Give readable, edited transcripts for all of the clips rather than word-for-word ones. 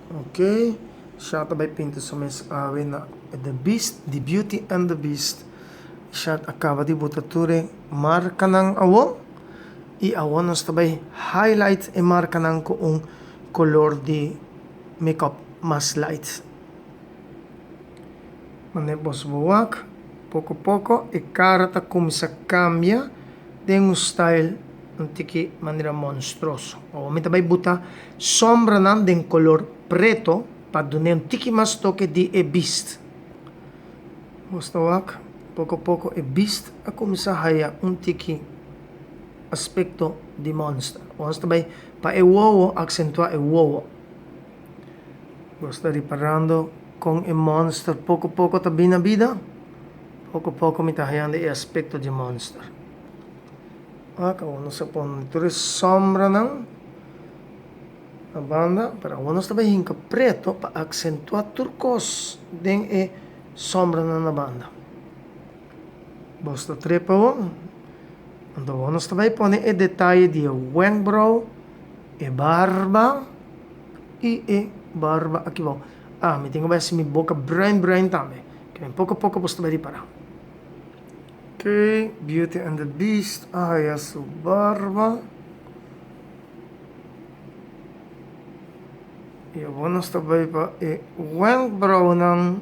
Ok, siya tabay pinto sa mes awe na The Beast, The Beauty and the Beast. Siya acaba di butature marka ng awon. I awon nos tabay highlight e marka ng kuong color di makeup mas light. Manepos buwak, poco e karata kumisa cambia den style antiki manera monstruoso. O mi tabay buta sombra nan den color preto pa dune un tiki mas toque di e beast. Mostawak, poco e beast a kumisa haya un tiki aspecto di monster. Once tabay pa e uovo accentua e uovo. Gusto riparando con e monster poco tabi na bida. Poco mi tahayando e aspecto di monster. Kauno sa pon ito sombra ng a banda para uno sta hinka preto pa accentuar turcos den e sombra na banda. Basta trepa o ando uno sta pone e detalhe di wengbrow e barba barba aqui bom. Mi tengo bem mi boca brain também. Que bem poco posto bem para. Ok, Beauty and the Beast. Ya su barba. E bueno sta bem pa e wengbrow ng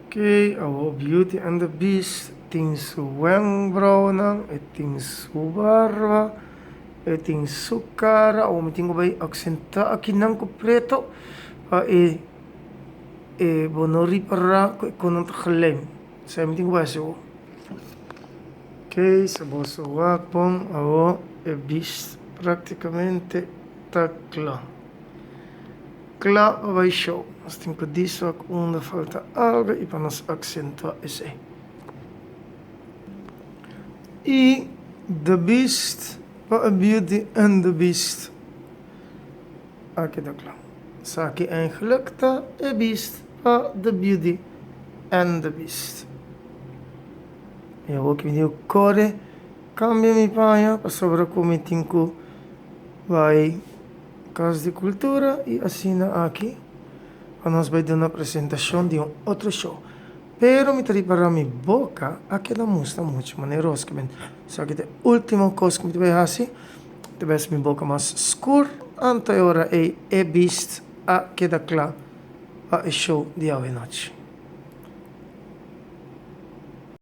okay, Beauty and the Beast ting su wengbrow ng e ting su barba e ting su cara o mi tingo bay aksenta aqui ng completo e bonori para con un takhalem sa mi tingo bay so okay, sa boso wakpong e Beast praticamente takla vai show. Nós temos que disso onde falta algo e para nos acentuar esse. E The Beast, a Beauty and the Beast. Aqui da klaar. Saki eigenlijk ta e Beast, The Beauty and the Beast. E ook video core, cambia mi paia, para sobra como tinko vai Casa de Cultura e assina aqui. Nós vamos dar uma apresentação de um outro show. Pero me traí para minha boca aquela música muito maneirosa. Só que a última coisa que me vai fazer, talvez minha boca mais escura, antes hora é beast a queda claro a show de hoje noite.